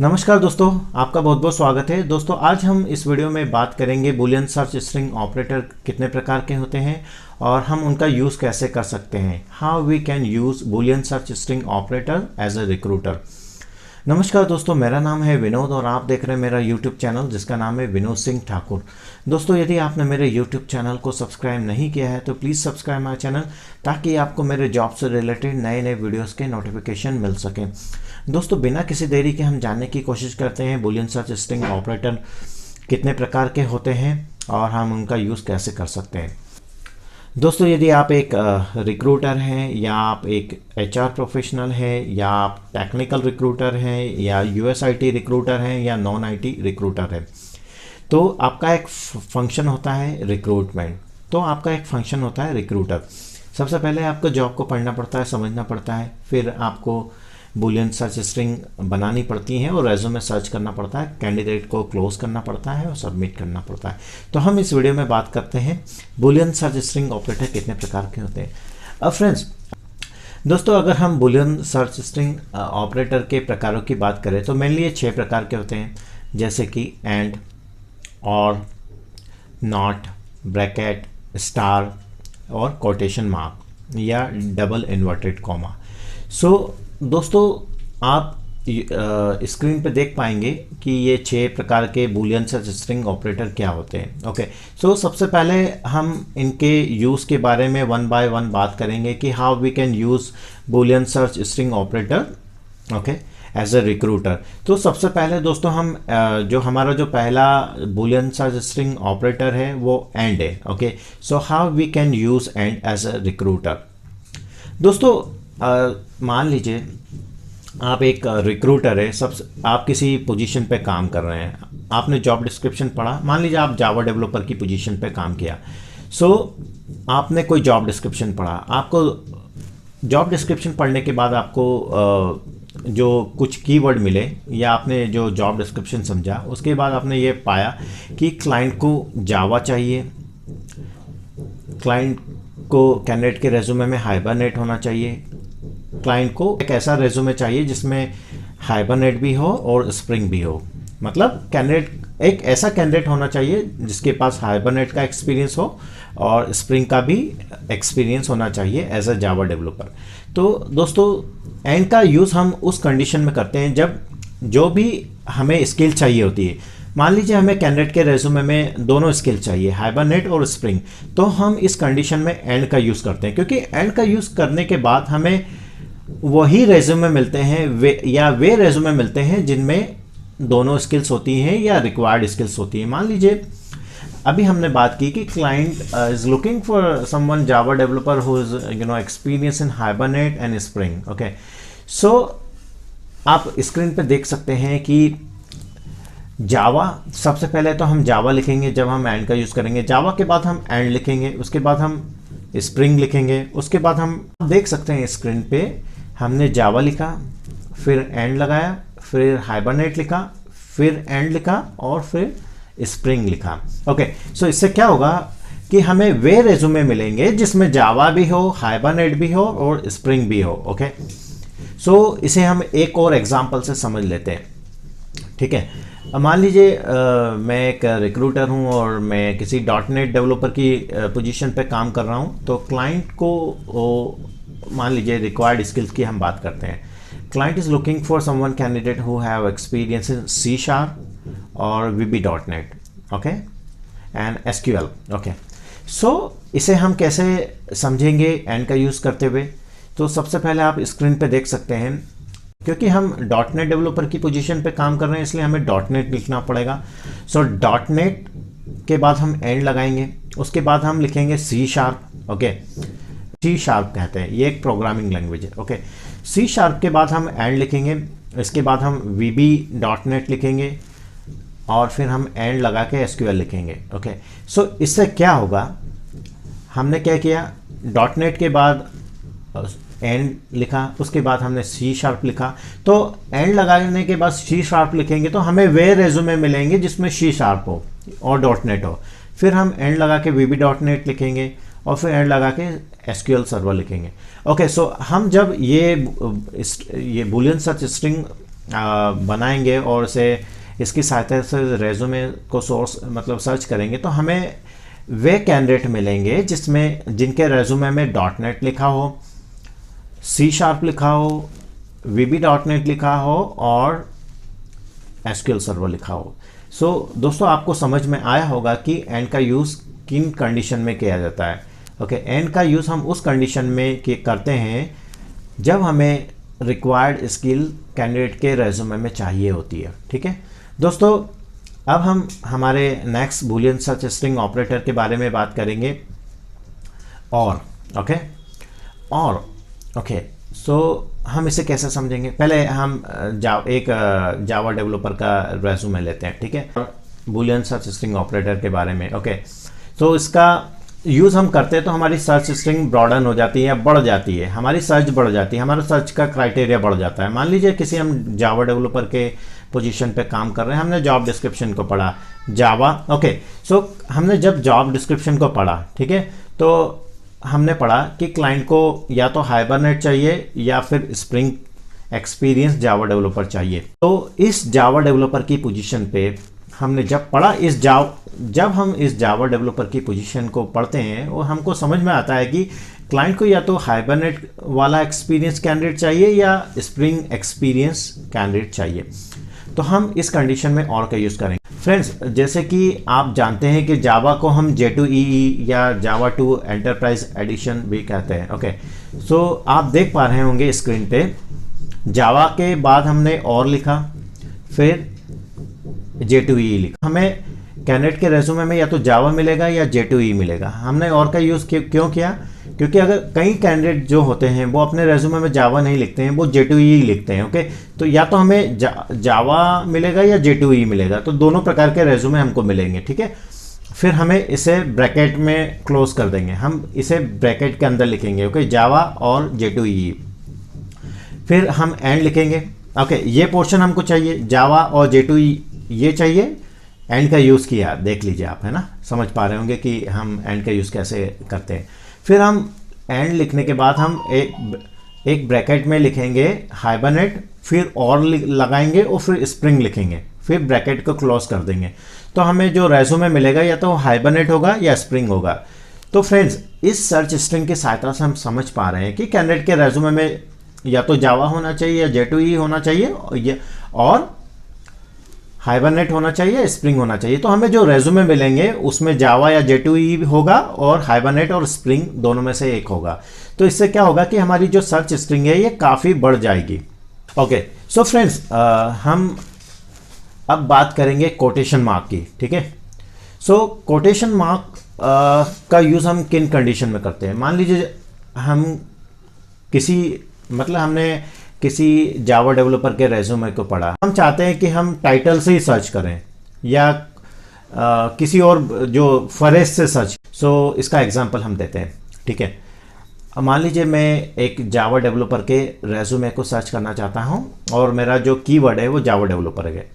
नमस्कार दोस्तों, आपका बहुत बहुत स्वागत है। दोस्तों आज हम इस वीडियो में बात करेंगे बूलियन सर्च स्ट्रिंग ऑपरेटर कितने प्रकार के होते हैं और हम उनका यूज़ कैसे कर सकते हैं। How we can use Boolean search string operator as a recruiter. नमस्कार दोस्तों, मेरा नाम है विनोद और आप देख रहे हैं मेरा यूट्यूब चैनल जिसका नाम है विनोद सिंह ठाकुर। दोस्तों यदि आपने मेरे यूट्यूब चैनल को सब्सक्राइब नहीं किया है तो प्लीज़ सब्सक्राइब माई चैनल ताकि आपको मेरे जॉब से रिलेटेड नए नए वीडियोस के नोटिफिकेशन मिल सकें। दोस्तों बिना किसी देरी के हम जानने की कोशिश करते हैं बूलियन सर्च स्ट्रिंग ऑपरेटर कितने प्रकार के होते हैं और हम उनका यूज़ कैसे कर सकते हैं। दोस्तों यदि आप एक रिक्रूटर हैं या आप एक एचआर प्रोफेशनल हैं या आप टेक्निकल रिक्रूटर हैं या यूएसआईटी रिक्रूटर हैं या नॉन आईटी रिक्रूटर है तो आपका एक फंक्शन होता है रिक्रूटमेंट। तो आपका एक फंक्शन होता है रिक्रूटर। सबसे पहले आपको जॉब को पढ़ना पड़ता है, समझना पड़ता है, फिर आपको बूलियन सर्च स्ट्रिंग बनानी पड़ती हैं और रेज्यूमे सर्च करना पड़ता है, कैंडिडेट को क्लोज करना पड़ता है और सबमिट करना पड़ता है। तो हम इस वीडियो में बात करते हैं बूलियन सर्च स्ट्रिंग ऑपरेटर कितने प्रकार के होते हैं। अब फ्रेंड्स दोस्तों अगर हम बूलियन सर्च स्ट्रिंग ऑपरेटर के प्रकारों की बात करें तो मेनली ये 6 प्रकार के होते हैं, जैसे कि एंड, और, नॉट, ब्रैकेट, स्टार और कोटेशन मार्क या डबल इन्वर्टेड कॉमा। सो दोस्तों आप स्क्रीन पे देख पाएंगे कि ये 6 प्रकार के बूलियन सर्च स्ट्रिंग ऑपरेटर क्या होते हैं। ओके, सो सबसे पहले हम इनके यूज़ के बारे में वन बाय वन बात करेंगे कि how we can use Boolean search string operator okay as a recruiter. तो सबसे पहले दोस्तों हम जो हमारा जो पहला बूलियन सर्च स्ट्रिंग ऑपरेटर है वो एंड है। Okay, so how we can use and as a recruiter. दोस्तों मान लीजिए आप एक रिक्रूटर है, आप किसी पोजीशन पे काम कर रहे हैं, आपने जॉब डिस्क्रिप्शन पढ़ा, मान लीजिए आप जावा डेवलपर की पोजीशन पे काम किया। सो आपने कोई जॉब डिस्क्रिप्शन पढ़ा, आपको जॉब डिस्क्रिप्शन पढ़ने के बाद आपको जो कुछ कीवर्ड मिले या आपने जो जॉब डिस्क्रिप्शन समझा उसके बाद आपने ये पाया कि क्लाइंट को जावा चाहिए, क्लाइंट को कैंडिडेट के रेज्यूमे में हाइबरनेट होना चाहिए, क्लाइंट को एक ऐसा रेज्यूमे चाहिए जिसमें हाइबरनेट भी हो और स्प्रिंग भी हो। मतलब कैंडिडेट एक ऐसा कैंडिडेट होना चाहिए जिसके पास हाइबरनेट का एक्सपीरियंस हो और स्प्रिंग का भी एक्सपीरियंस होना चाहिए एज अ जावा डेवलपर। तो दोस्तों एंड का यूज़ हम उस कंडीशन में करते हैं जब जो भी हमें स्किल चाहिए होती है। मान लीजिए हमें कैंडिडेट के रेज्यूमे में दोनों स्किल चाहिए, हाइबरनेट और स्प्रिंग, तो हम इस कंडीशन में एंड का यूज़ करते हैं क्योंकि एंड का यूज़ करने के बाद हमें वही रेज्यूमे मिलते हैं वे रेज्यूमे मिलते हैं जिनमें दोनों स्किल्स होती हैं या रिक्वायर्ड स्किल्स होती हैं। मान लीजिए अभी हमने बात की कि client is looking for someone Java developer who is experience in Hibernate and Spring. Okay, so आप स्क्रीन पे देख सकते हैं कि जावा, सबसे पहले तो हम जावा लिखेंगे जब हम एंड का यूज़ करेंगे, जावा के बाद हम एंड लिखेंगे, उसके बाद हम स्प्रिंग लिखेंगे, उसके बाद हम देख सकते हैं स्क्रीन पे हमने जावा लिखा, फिर एंड लगाया, फिर हाइबरनेट लिखा, फिर एंड लिखा और फिर स्प्रिंग लिखा। ओके, सो इससे क्या होगा कि हमें वे रेज्यूमे मिलेंगे जिसमें जावा भी हो, हाइबरनेट भी हो और स्प्रिंग भी हो। ओके, सो इसे हम एक और एग्जांपल से समझ लेते हैं। ठीक है, मान लीजिए मैं एक रिक्रूटर हूं और मैं किसी डॉटनेट डेवलपर की पोजीशन पे काम कर रहा हूं। तो क्लाइंट को मान लीजिए रिक्वायर्ड स्किल्स की हम बात करते हैं। Client is looking for someone candidate who have experience in C sharp और VB.NET okay and SQL। Okay, so इसे हम कैसे समझेंगे एंड का यूज़ करते हुए। तो सबसे पहले आप स्क्रीन पे देख सकते हैं क्योंकि हम डॉटनेट डेवलपर की पोजीशन पे काम कर रहे हैं इसलिए हमें डॉटनेट लिखना पड़ेगा। सो डॉटनेट के बाद हम एंड लगाएंगे, उसके बाद हम लिखेंगे C sharp. Okay, C sharp कहते हैं, ये एक प्रोग्रामिंग लैंग्वेज है। ओके, सी शार्प के बाद हम एंड लिखेंगे, इसके बाद हम VB.NET लिखेंगे और फिर हम एंड लगा के SQL लिखेंगे। ओके, सो इससे क्या होगा, हमने क्या किया, डॉटनेट के बाद एंड लिखा, उसके बाद हमने सी शार्प लिखा, तो एंड लगाने के बाद सी शार्प लिखेंगे तो हमें वे रेज्यूमे मिलेंगे जिसमें सी शार्प हो और डॉटनेट हो। फिर हम एंड लगा के VB.NET लिखेंगे और फिर एंड लगा के SQL सर्वर लिखेंगे। ओके, सो हम जब ये बूलियन सर्च स्ट्रिंग बनाएंगे और इसकी सहायता से रेज्यूमे को सोर्स मतलब सर्च करेंगे, तो हमें वे कैंडिडेट मिलेंगे जिनके रेज्यूमे में .NET लिखा हो, C# लिखा हो, VB.NET लिखा हो और SQL सर्वर लिखा हो। दोस्तों आपको समझ में आया होगा कि एंड का यूज़ किन कंडीशन में किया जाता है। ओके, एंड का यूज़ हम उस कंडीशन में करते हैं जब हमें रिक्वायर्ड स्किल कैंडिडेट के रेज्यूमे में चाहिए होती है। ठीक है दोस्तों, अब हम हमारे next Boolean search string operator के बारे में बात करेंगे। और हम इसे कैसे समझेंगे, पहले हम एक जावा डेवलपर का रेज्यूमे लेते हैं। ठीक है, बूलियन सर्च स्ट्रिंग ऑपरेटर के बारे में। ओके, तो इसका यूज़ हम करते हैं तो हमारी सर्च स्ट्रिंग ब्रॉडन हो जाती है या बढ़ जाती है, हमारी सर्च बढ़ जाती है, हमारा सर्च का क्राइटेरिया बढ़ जाता है। मान लीजिए किसी हम जावा डेवलपर के पोजीशन पे काम कर रहे हैं, हमने जॉब डिस्क्रिप्शन को पढ़ा जावा। ओके, हमने जब जॉब डिस्क्रिप्शन को पढ़ा, ठीक है, तो हमने पढ़ा कि क्लाइंट को या तो हाइबरनेट चाहिए या फिर स्प्रिंग एक्सपीरियंस जावा डेवलपर चाहिए। तो इस जावा डेवलपर की पोजीशन पे हमने जब पढ़ा जब हम इस जावा डेवलपर की पोजीशन को पढ़ते हैं और हमको समझ में आता है कि क्लाइंट को या तो हाइबरनेट वाला एक्सपीरियंस कैंडिडेट चाहिए या स्प्रिंग एक्सपीरियंस कैंडिडेट चाहिए, तो हम इस कंडीशन में और का यूज़ करेंगे। फ्रेंड्स, जैसे कि आप जानते हैं कि जावा को हम J2EE या जावा 2 एंटरप्राइज एडिशन भी कहते हैं। ओके, आप देख पा रहे होंगे स्क्रीन पे जावा के बाद हमने और लिखा, फिर J2EE लिखा। हमें कैंडिडेट के रेज्यूमे में या तो जावा मिलेगा या J2EE मिलेगा। हमने और का यूज़ क्यों किया, क्योंकि अगर कई कैंडिडेट जो होते हैं वो अपने रेज्यूमे में जावा नहीं लिखते हैं, वो J2EE लिखते हैं। ओके, तो या तो हमें जावा मिलेगा या J2EE मिलेगा, तो दोनों प्रकार के रेज्यूमे हमको मिलेंगे। ठीक है, फिर हमें इसे ब्रैकेट में क्लोज कर देंगे, हम इसे ब्रैकेट के अंदर लिखेंगे। ओके, जावा और J2EE, फिर हम एंड लिखेंगे। ओके, ये पोर्शन हमको चाहिए, जावा और J2EE ये चाहिए, एंड का यूज़ किया, देख लीजिए आप, है ना, समझ पा रहे होंगे कि हम एंड का यूज़ कैसे करते हैं। फिर हम एंड लिखने के बाद हम एक ब्रैकेट में लिखेंगे हाइबरनेट, फिर और लगाएंगे और फिर स्प्रिंग लिखेंगे, फिर ब्रैकेट को क्लोज कर देंगे। तो हमें जो रेज्यूमे मिलेगा या तो हाइबरनेट होगा या स्प्रिंग होगा। तो फ्रेंड्स, इस सर्च स्ट्रिंग की सहायता से हम समझ पा रहे हैं कि कैंडिडेट के रेज्यूमे में या तो जावा होना चाहिए या J2EE होना चाहिए और हाइबरनेट होना चाहिए, स्प्रिंग होना चाहिए। तो हमें जो रेज्यूमे मिलेंगे उसमें जावा या J2EE होगा और हाइबरनेट और स्प्रिंग दोनों में से एक होगा। तो इससे क्या होगा कि हमारी जो सर्च स्ट्रिंग है ये काफ़ी बढ़ जाएगी। ओके, सो फ्रेंड्स, हम अब बात करेंगे कोटेशन मार्क की। ठीक है, कोटेशन मार्क का यूज़ हम किन कंडीशन में करते हैं। मान लीजिए हमने किसी जावा डेवलपर के रेज्यूमे को पढ़ा, हम चाहते हैं कि हम टाइटल से ही सर्च करें या किसी और जो फरेज से सर्च। इसका एग्जांपल हम देते हैं। ठीक है, मान लीजिए मैं एक जावा डेवलपर के रेज्यूमे को सर्च करना चाहता हूं और मेरा जो कीवर्ड है वो जावा डेवलपर है।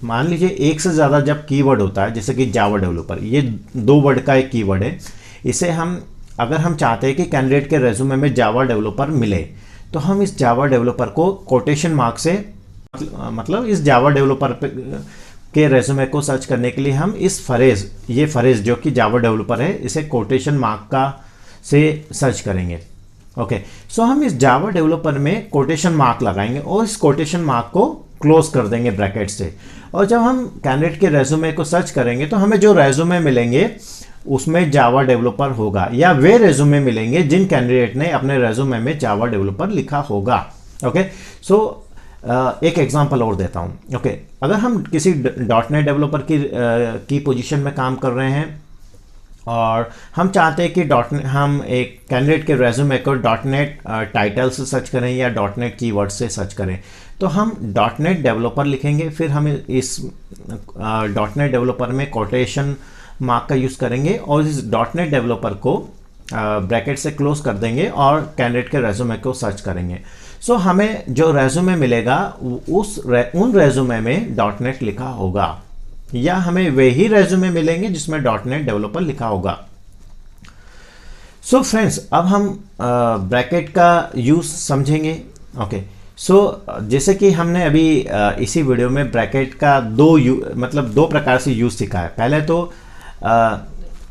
मान लीजिए एक से ज़्यादा जब कीवर्ड होता है, जैसे कि जावा डेवलपर, ये 2 वर्ड का एक कीवर्ड है, इसे अगर हम चाहते हैं कि कैंडिडेट के रेज्यूमे में जावा डेवलपर मिले, तो हम इस जावा डेवलपर को कोटेशन मार्क से मतलब इस जावा डेवलपर के रेज्यूमे को सर्च करने के लिए हम ये फरेज जो कि जावा डेवलपर है, इसे कोटेशन मार्क से सर्च करेंगे। ओके, हम इस जावा डेवलपर में कोटेशन मार्क लगाएंगे और इस कोटेशन मार्क को क्लोज कर देंगे ब्रैकेट से। और जब हम कैंडिडेट के रेज्यूमे को सर्च करेंगे तो हमें जो रेज्यूमे मिलेंगे उसमें जावा डेवलपर होगा या वे रेज्यूमे मिलेंगे जिन कैंडिडेट ने अपने रेज्यूमे में जावा डेवलपर लिखा होगा। ओके, एक एग्जांपल और देता हूं। ओके, अगर हम किसी .NET डेवलपर की पोजीशन में काम कर रहे हैं और हम चाहते हैं कि हम एक कैंडिडेट के रेज्यूमे को .NET टाइटल से सर्च करें या .NET कीवर्ड से सर्च करें, तो हम .NET डेवलपर लिखेंगे, फिर हम इस .NET डेवलपर में कोटेशन मार्क का यूज़ करेंगे और इस .NET डेवलपर को ब्रैकेट से क्लोज कर देंगे और कैंडिडेट के रेज्यूमे को सर्च करेंगे। हमें जो रेज्यूमे मिलेगा उन रेज्यूमे में .NET लिखा होगा या हमें वे ही रेज्यूमे मिलेंगे जिसमें .NET डेवलपर लिखा होगा। फ्रेंड्स, अब हम ब्रैकेट का यूज़ समझेंगे। ओके, जैसे कि हमने अभी इसी वीडियो में ब्रैकेट का दो प्रकार से यूज़ सीखा है। पहले तो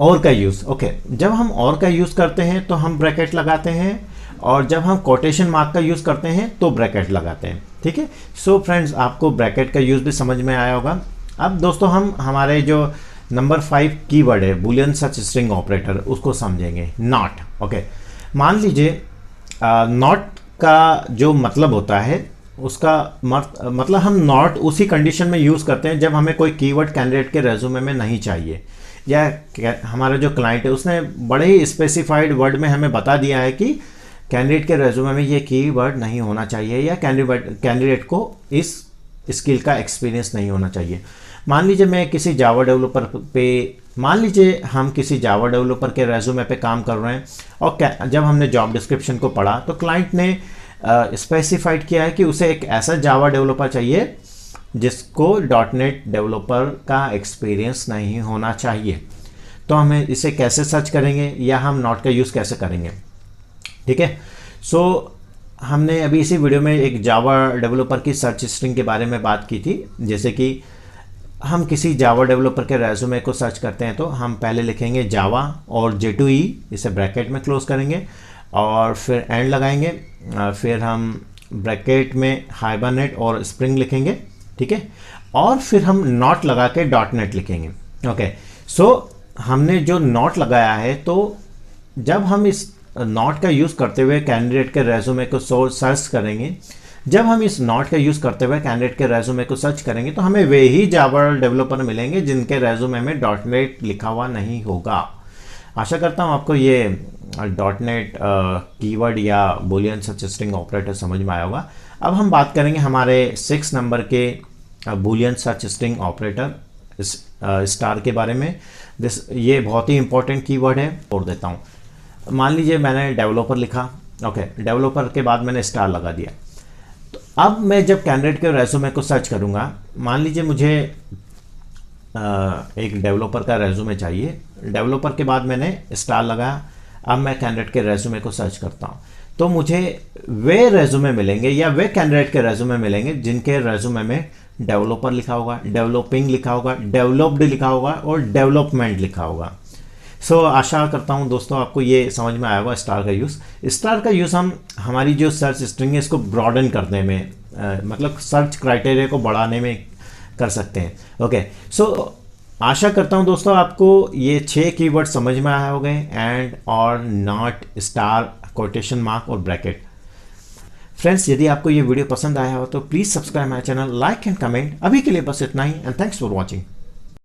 और का यूज़। ओके, जब हम और का यूज़ करते हैं तो हम ब्रैकेट लगाते हैं, और जब हम कोटेशन मार्क का यूज़ करते हैं तो ब्रैकेट लगाते हैं। ठीक है, सो फ्रेंड्स, आपको ब्रैकेट का यूज़ भी समझ में आया होगा। अब दोस्तों हम हमारे जो नंबर 5 कीवर्ड है बूलियन सर्च स्ट्रिंग ऑपरेटर, उसको समझेंगे। नॉट। ओके, मान लीजिए नॉट का जो मतलब होता है, उसका मतलब हम नॉट उसी कंडीशन में यूज़ करते हैं जब हमें कोई कीवर्ड कैंडिडेट के रेज्यूमे में नहीं चाहिए, या हमारा जो क्लाइंट है उसने बड़े ही स्पेसिफाइड वर्ड में हमें बता दिया है कि कैंडिडेट के रेज्यूमे में ये कीवर्ड नहीं होना चाहिए, या कैंडिडेट को इस स्किल का एक्सपीरियंस नहीं होना चाहिए। मान लीजिए हम किसी जावा डेवलपर के रेज्यूमे पे काम कर रहे हैं, और जब हमने जॉब डिस्क्रिप्शन को पढ़ा तो क्लाइंट ने स्पेसिफाइड किया है कि उसे एक ऐसा जावा डेवलपर चाहिए जिसको .NET डेवलपर का एक्सपीरियंस नहीं होना चाहिए। तो हमें इसे कैसे सर्च करेंगे, या हम नॉट का यूज़ कैसे करेंगे? ठीक है, हमने अभी इसी वीडियो में एक जावा डेवलपर की सर्च स्ट्रिंग के बारे में बात की थी। जैसे कि हम किसी जावा डेवलपर के रेज्यूमे को सर्च करते हैं तो हम पहले लिखेंगे जावा और J2E, इसे ब्रैकेट में क्लोज करेंगे और फिर एंड लगाएंगे, फिर हम ब्रैकेट में हाइबरनेट और स्प्रिंग लिखेंगे। ठीक है, और फिर हम नॉट लगा के .NET लिखेंगे। ओके, हमने जो नॉट लगाया है, तो जब हम इस नॉट का यूज़ करते हुए कैंडिडेट के रेज्यूमे को सर्च करेंगे, जब हम इस नॉट का यूज़ करते हुए कैंडिडेट के रेज्यूमे को सर्च करेंगे तो हमें वे ही जावा डेवलपर मिलेंगे जिनके रेज्यूमे में .NET लिखा हुआ नहीं होगा। आशा करता हूँ आपको ये .NET कीवर्ड या बूलियन सर्च स्ट्रिंग ऑपरेटर समझ में आया होगा। अब हम बात करेंगे हमारे 6 नंबर के Boolean search string operator star के बारे में। ये बहुत ही इंपॉर्टेंट कीवर्ड है, छोड़ देता हूँ। मान लीजिए मैंने डेवलपर लिखा, ओके, डेवलपर के बाद मैंने स्टार लगा दिया। तो अब मैं जब कैंडिडेट के रेज्यूमे को सर्च करूँगा, मान लीजिए मुझे एक डेवलपर का रेज्यूमे चाहिए, डेवलपर के बाद मैंने स्टार लगाया। अब मैं कैंडिडेट के रेज्यूमे को सर्च करता हूँ तो मुझे वे रेज्यूमे मिलेंगे या वे कैंडिडेट के रेज्यूमे मिलेंगे जिनके रेज्यूमे में डेवलपर लिखा होगा, डेवलपिंग लिखा होगा, डेवलप्ड लिखा होगा और डेवलपमेंट लिखा होगा। आशा करता हूँ दोस्तों आपको ये समझ में आया होगा स्टार का यूज़। स्टार का यूज़ हम हमारी जो सर्च स्ट्रिंग है इसको ब्रॉडन करने में, मतलब सर्च क्राइटेरिया को बढ़ाने में कर सकते हैं। ओके, आशा करता हूँ दोस्तों आपको ये 6 कीवर्ड समझ में आए होंगे, एंड, और, नॉट, स्टार, कोटेशन मार्क और ब्रैकेट। फ्रेंड्स, यदि आपको ये वीडियो पसंद आया हो तो please subscribe my channel, like and comment. अभी के लिए बस इतना ही, एंड थैंक्स फॉर वॉचिंग।